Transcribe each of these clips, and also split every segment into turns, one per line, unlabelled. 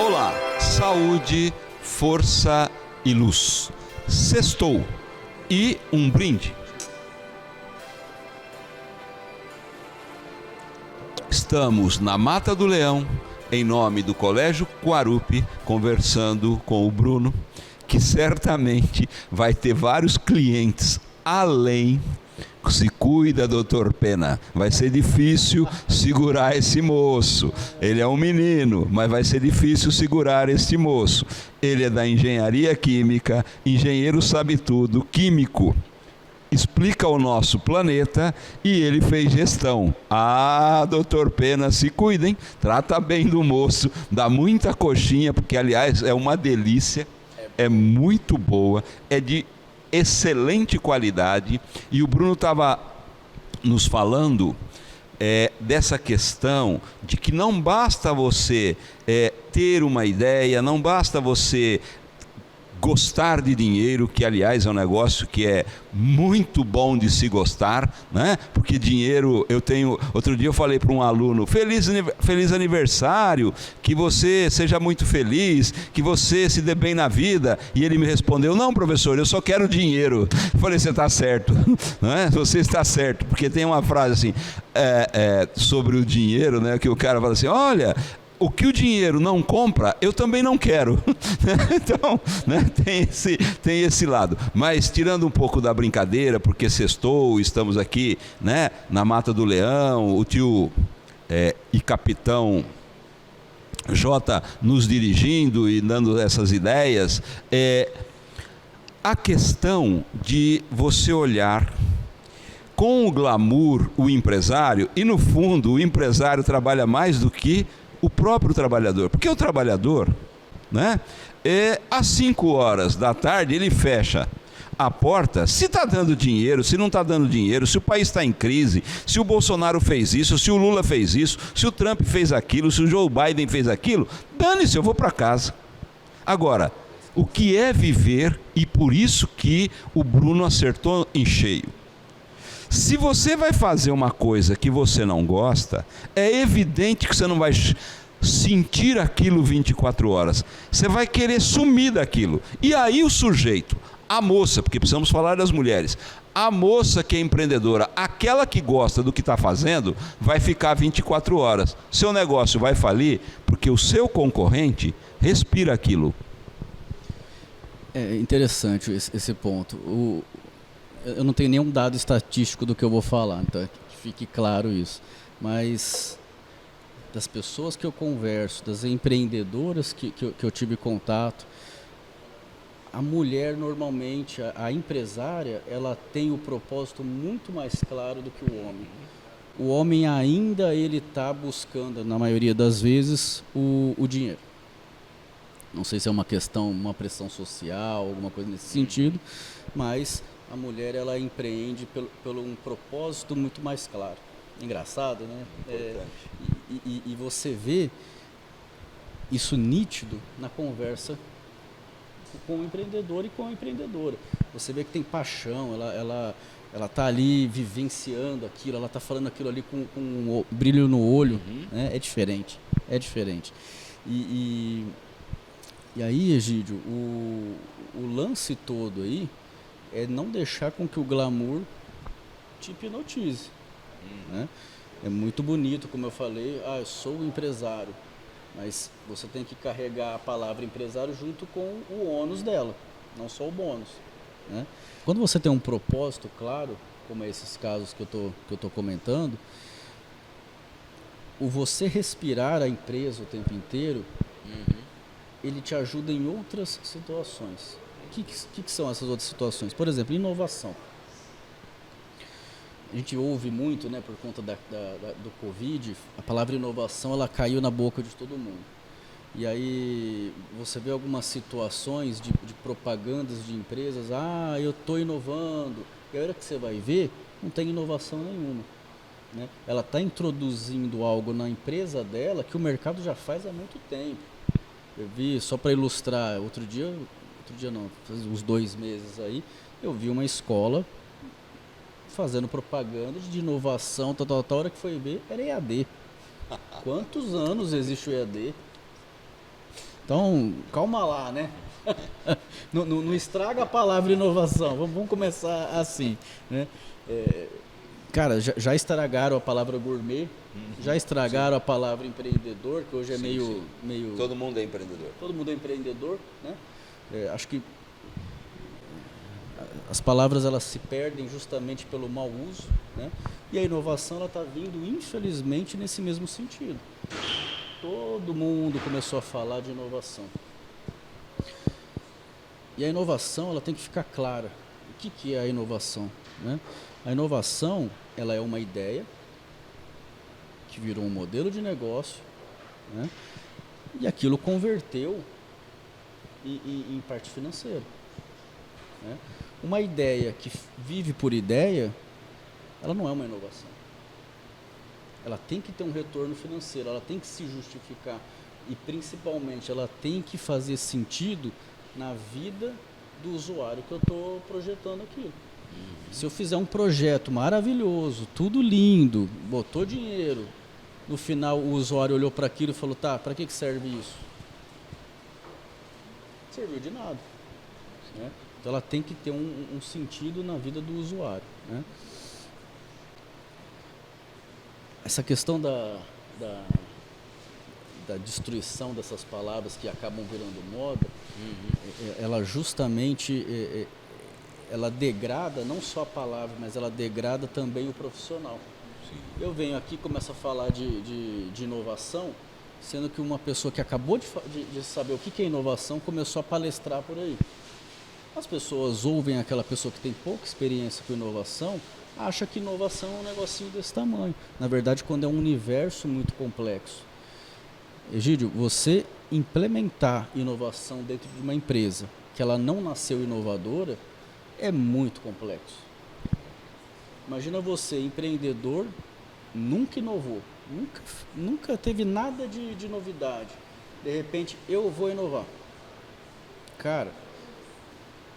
Olá, saúde, força e luz. Sextou e um brinde. Estamos na Mata do Leão, em nome do Colégio Guarupi, conversando com o Bruno, que certamente vai ter vários clientes além. Se cuida, doutor Pena. Vai ser difícil segurar esse moço. Ele é um menino, mas vai ser difícil segurar esse moço. Ele é da engenharia química, engenheiro sabe tudo, químico. Explica o nosso planeta e ele fez gestão. Ah, doutor Pena, se cuidem, trata bem do moço, dá muita coxinha, porque aliás é uma delícia, é muito boa, é de excelente qualidade. E o Bruno estava nos falando dessa questão de que não basta você ter uma ideia, não basta você gostar de dinheiro, que aliás é um negócio que é muito bom de se gostar, né? Porque dinheiro, outro dia eu falei para um aluno, feliz aniversário, que você seja muito feliz, que você se dê bem na vida, e ele me respondeu, não professor, eu só quero dinheiro. Eu falei, você está certo, né? Você está certo, porque tem uma frase assim, sobre o dinheiro, né? Que o cara fala assim, olha, o que o dinheiro não compra, eu também não quero. Então, né, tem esse lado. Mas tirando um pouco da brincadeira, porque sextou, estamos aqui, né, na Mata do Leão, o tio e capitão Jota nos dirigindo e dando essas ideias, a questão de você olhar com o glamour o empresário, e no fundo o empresário trabalha mais do que o próprio trabalhador, porque o trabalhador, né, às 5 horas da tarde ele fecha a porta, se está dando dinheiro, se não está dando dinheiro, se o país está em crise, se o Bolsonaro fez isso, se o Lula fez isso, se o Trump fez aquilo, se o Joe Biden fez aquilo, dane-se, eu vou para casa. Agora, o que é viver, e por isso que o Bruno acertou em cheio. Se você vai fazer uma coisa que você não gosta, é evidente que você não vai sentir aquilo 24 horas. Você vai querer sumir daquilo. E aí o sujeito, a moça, porque precisamos falar das mulheres, a moça que é empreendedora, aquela que gosta do que está fazendo, vai ficar 24 horas. Seu negócio vai falir porque o seu concorrente respira aquilo.
É interessante esse ponto. Eu não tenho nenhum dado estatístico do que eu vou falar, então que fique claro isso. Mas das pessoas que eu converso, das empreendedoras que eu tive contato, a mulher normalmente, a empresária, ela tem o propósito muito mais claro do que o homem. O homem ainda ele está buscando, na maioria das vezes, o dinheiro. Não sei se é uma questão, uma pressão social, alguma coisa nesse sentido, mas a mulher ela empreende pelo um propósito muito mais claro. Engraçado, né? E você vê isso nítido na conversa com o empreendedor e com a empreendedora. Você vê que tem paixão, ela tá ali vivenciando aquilo, ela tá falando aquilo ali com um brilho no olho, né? É diferente. E aí, Egídio, o lance todo aí é não deixar com que o glamour te hipnotize. Né? É muito bonito, como eu falei, eu sou empresário, mas você tem que carregar a palavra empresário junto com o ônus dela, não só o bônus. Né? Quando você tem um propósito claro, como é esses casos que eu tô comentando, o você respirar a empresa o tempo inteiro, ele te ajuda em outras situações. O que são essas outras situações? Por exemplo, inovação. A gente ouve muito, né, por conta do Covid, a palavra inovação ela caiu na boca de todo mundo. E aí você vê algumas situações de propagandas de empresas, eu estou inovando. E a hora que você vai ver, não tem inovação nenhuma. Né? Ela está introduzindo algo na empresa dela que o mercado já faz há muito tempo. Eu vi, só para ilustrar, outro dia não, faz uns 2 meses aí, eu vi uma escola fazendo propaganda de inovação, a hora que foi ver, era EAD. Quantos anos existe o EAD? Então, calma lá, né? Não estraga a palavra inovação. Vamos começar assim, né? Cara, já estragaram a palavra gourmet, já estragaram a palavra empreendedor, que hoje é meio...
Todo mundo é empreendedor.
Todo mundo é empreendedor, né? Acho que as palavras elas se perdem justamente pelo mau uso, né? E a inovação ela está vindo, infelizmente, nesse mesmo sentido. Todo mundo começou a falar de inovação. E a inovação ela tem que ficar clara. O que é a inovação, né? A inovação ela é uma ideia que virou um modelo de negócio, né? E aquilo converteu em parte financeira, né? Uma ideia que vive por ideia, ela não é uma inovação. Ela tem que ter um retorno financeiro, ela tem que se justificar e principalmente ela tem que fazer sentido na vida do usuário que eu estou projetando aqui. Se eu fizer um projeto maravilhoso, tudo lindo, botou dinheiro, no final o usuário olhou para aquilo e falou, tá, para que serve isso? Não serviu de nada, né? Então ela tem que ter um sentido na vida do usuário, né? Essa questão da destruição dessas palavras que acabam virando moda, ela justamente ela degrada não só a palavra, mas ela degrada também o profissional. Sim. Eu venho aqui e começo a falar de inovação, sendo que uma pessoa que acabou de saber o que é inovação começou a palestrar por aí. As pessoas ouvem aquela pessoa que tem pouca experiência com inovação, acha que inovação é um negocinho desse tamanho. Na verdade, quando é um universo muito complexo. Egídio, você implementar inovação dentro de uma empresa que ela não nasceu inovadora é muito complexo. Imagina você, empreendedor, nunca inovou, nunca teve nada de novidade. De repente, eu vou inovar. Cara,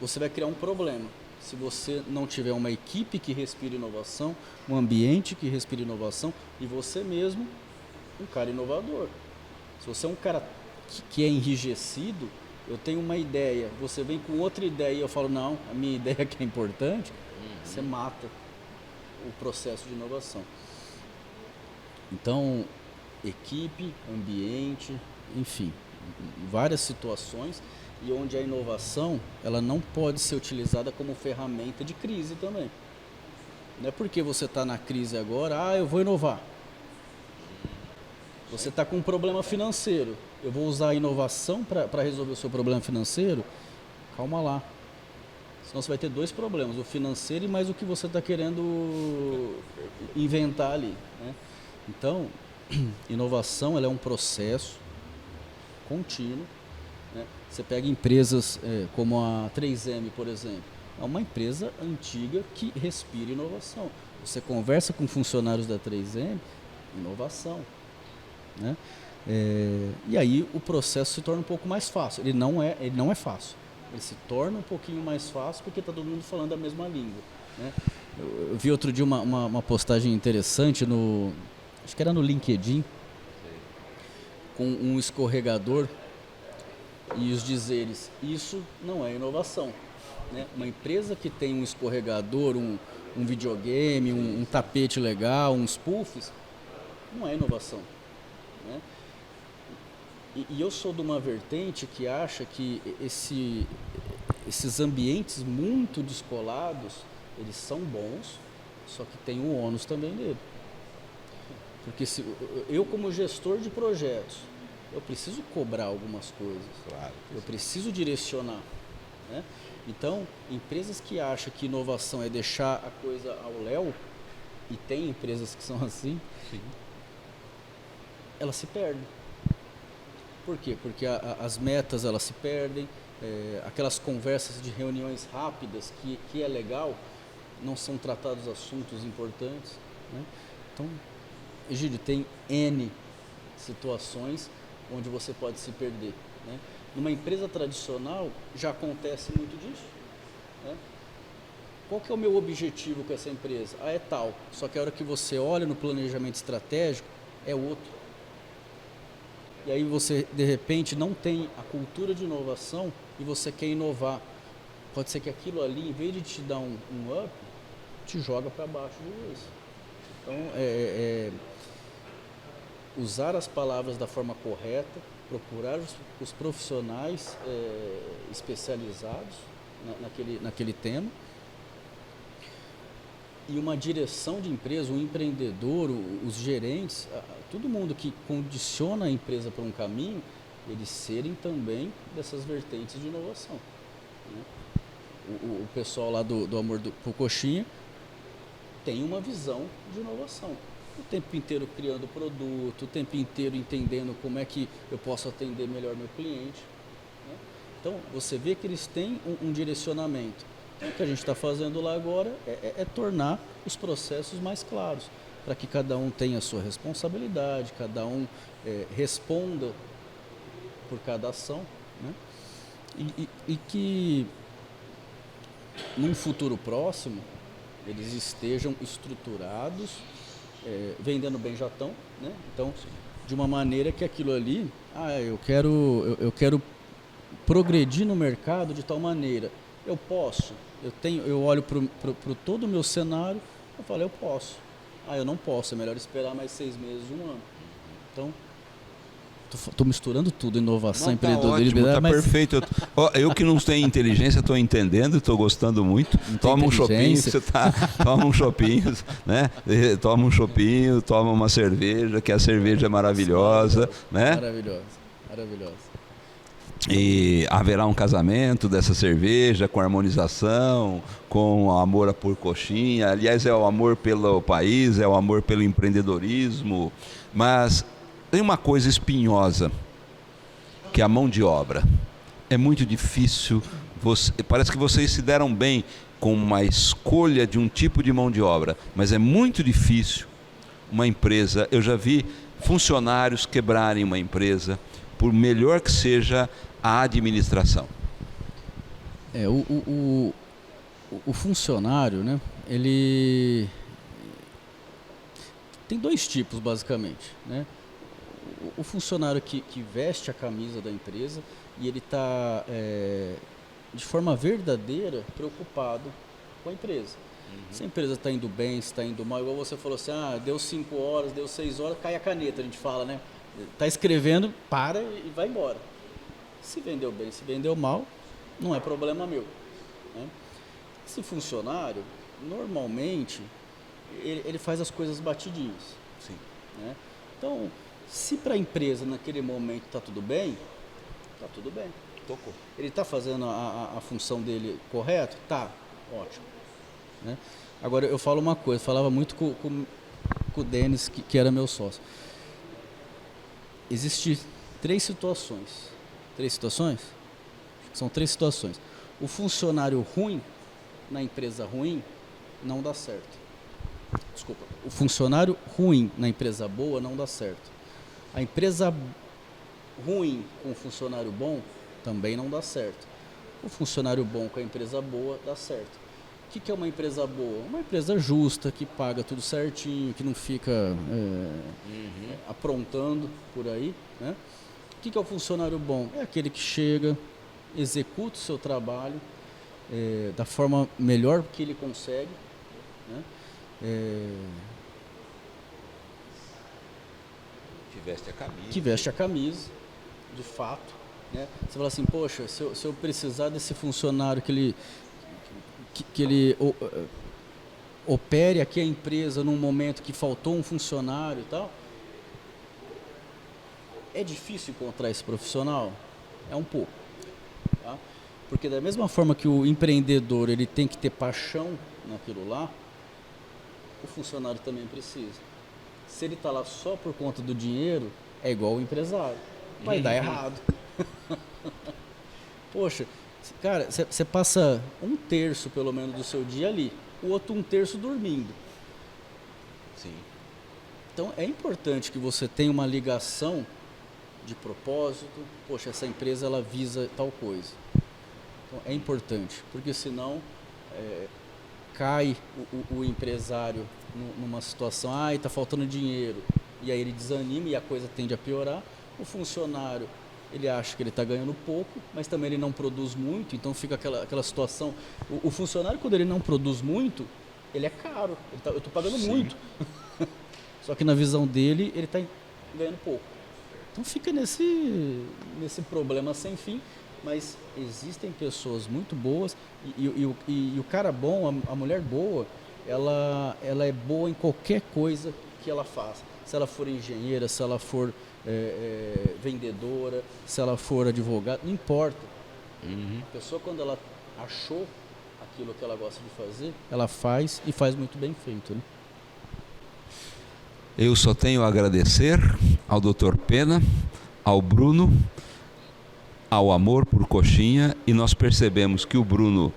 você vai criar um problema. Se você não tiver uma equipe que respire inovação, um ambiente que respire inovação e você mesmo, um cara inovador. Se você é um cara que é enrijecido, eu tenho uma ideia, você vem com outra ideia e eu falo, não, a minha ideia que é importante, você mata o processo de inovação. Então, equipe, ambiente, enfim, várias situações e onde a inovação ela não pode ser utilizada como ferramenta de crise também. Não é porque você está na crise agora, eu vou inovar. Você está com um problema financeiro, eu vou usar a inovação para resolver o seu problema financeiro? Calma lá. Senão você vai ter dois problemas, o financeiro e mais o que você está querendo inventar ali, né? Então, inovação ela é um processo contínuo, né? Você pega empresas como a 3M, por exemplo, é uma empresa antiga que respira inovação. Você conversa com funcionários da 3M, inovação, né? E aí o processo se torna um pouco mais fácil. Ele não é fácil. Ele se torna um pouquinho mais fácil porque está todo mundo falando a mesma língua, né? Eu vi outro dia uma postagem interessante acho que era no LinkedIn, com um escorregador e os dizeres, isso não é inovação, né? Uma empresa que tem um escorregador, um videogame, um tapete legal, uns puffs, não é inovação, né? E eu sou de uma vertente que acha que esses ambientes muito descolados, eles são bons, só que tem o ônus também dele. Porque eu como gestor de projetos, eu preciso cobrar algumas coisas, claro, eu preciso direcionar, né? Então, empresas que acham que inovação é deixar a coisa ao léu, e tem empresas que são assim, sim, elas se perdem. Por quê? Porque as metas elas se perdem, aquelas conversas de reuniões rápidas que é legal, não são tratados assuntos importantes, né? Então, Egídio, tem N situações onde você pode se perder, né? Numa empresa tradicional já acontece muito disso, né? Qual que é o meu objetivo com essa empresa? É tal, só que a hora que você olha no planejamento estratégico é outro. e aí você, de repente, não tem a cultura de inovação e você quer inovar. Pode ser que aquilo ali, em vez de te dar um up, te joga para baixo de vez. Então, usar as palavras da forma correta, procurar os profissionais especializados naquele tema, e uma direção de empresa, um empreendedor, os gerentes, todo mundo que condiciona a empresa para um caminho, eles serem também dessas vertentes de inovação, né? O pessoal lá do Amor pro Coxinha tem uma visão de inovação. O tempo inteiro criando produto, o tempo inteiro entendendo como é que eu posso atender melhor meu cliente, né? Então, você vê que eles têm um direcionamento. Então, o que a gente está fazendo lá agora é tornar os processos mais claros, para que cada um tenha a sua responsabilidade, cada um responda por cada ação, né? E que, num futuro próximo, eles estejam estruturados, vendendo bem já estão, né? Então, de uma maneira que aquilo ali, eu quero progredir no mercado de tal maneira, eu posso, eu olho para todo o meu cenário, eu falo, eu posso, eu não posso, é melhor esperar mais 6 meses, 1 ano. Então, estou misturando tudo, inovação, empreendedorismo.
Tá perfeito. Eu que não tenho inteligência, estou entendendo, estou gostando muito. Toma um chopinho, toma um chopinho, né? Toma um chopinho, toma uma cerveja, que a cerveja é maravilhosa, né?
Maravilhosa.
E haverá um casamento dessa cerveja com harmonização, com amor por coxinha. Aliás, é o amor pelo país, é o amor pelo empreendedorismo, mas tem uma coisa espinhosa, que é a mão de obra. É muito difícil, parece que vocês se deram bem com uma escolha de um tipo de mão de obra, mas é muito difícil uma empresa, eu já vi funcionários quebrarem uma empresa, por melhor que seja a administração.
O funcionário, né, ele tem 2 tipos, basicamente, né? O funcionário que veste a camisa da empresa e ele está, de forma verdadeira, preocupado com a empresa. Se a empresa está indo bem, se está indo mal, igual você falou assim, deu 5 horas, deu 6 horas, cai a caneta, a gente fala, né? Está escrevendo, para e vai embora. Se vendeu bem, se vendeu mal, não é problema meu, né? Esse funcionário, normalmente, ele faz as coisas batidinhas.
Sim.
Né? Então, se para a empresa naquele momento está tudo bem, está tudo bem.
Tocou.
Ele está fazendo a função dele correto? Tá, ótimo. Né? Agora, eu falo uma coisa, falava muito com o Denis, que era meu sócio. Existem 3 situações. 3 situações? São 3 situações. O funcionário ruim, na empresa ruim, não dá certo. Desculpa. O funcionário ruim na empresa boa não dá certo. A empresa ruim com o funcionário bom também não dá certo. O funcionário bom com a empresa boa dá certo. O que é uma empresa boa? Uma empresa justa, que paga tudo certinho, que não fica aprontando por aí, né? O que é o funcionário bom? É aquele que chega, executa o seu trabalho da forma melhor que ele consegue, né? Que veste a camisa, de fato, né? Você fala assim, poxa, se eu precisar desse funcionário que ele opere aqui a empresa num momento que faltou um funcionário e tal, é difícil encontrar esse profissional? É um pouco, tá? Porque da mesma forma que o empreendedor ele tem que ter paixão naquilo lá, o funcionário também precisa. Se ele está lá só por conta do dinheiro, é igual o empresário. Vai dar errado. Poxa, cara, você passa 1/3 pelo menos do seu dia ali, o outro 1/3 dormindo.
Sim.
Então é importante que você tenha uma ligação de propósito. Poxa, essa empresa ela visa tal coisa. Então é importante, porque senão cai o empresário numa situação, está faltando dinheiro, e aí ele desanima e a coisa tende a piorar, O funcionário, ele acha que ele está ganhando pouco, mas também ele não produz muito, então fica aquela situação. O funcionário, quando ele não produz muito, ele é caro, eu estou pagando muito. Só que na visão dele, ele está ganhando pouco. Então fica nesse problema sem fim, mas existem pessoas muito boas e o cara bom, a mulher boa, ela é boa em qualquer coisa que ela faça. Se ela for engenheira, se ela for vendedora, se ela for advogada, não importa. A pessoa, quando ela achou aquilo que ela gosta de fazer, ela faz e faz muito bem feito, né?
Eu só tenho a agradecer ao Dr. Pena, ao Bruno, ao Amor por Coxinha, e nós percebemos que o Bruno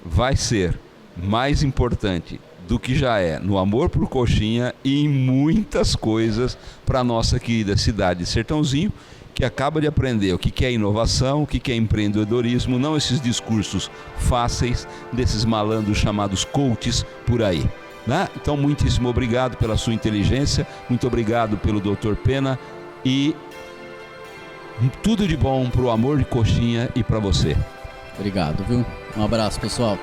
vai ser mais importante do que já é no Amor por Coxinha e em muitas coisas para a nossa querida cidade de Sertãozinho, que acaba de aprender o que é inovação, o que é empreendedorismo, não esses discursos fáceis desses malandros chamados coaches por aí. Né? Então, muitíssimo obrigado pela sua inteligência, muito obrigado pelo Dr. Pena e tudo de bom para o Amor de Coxinha e para você.
Obrigado, viu? Um abraço, pessoal.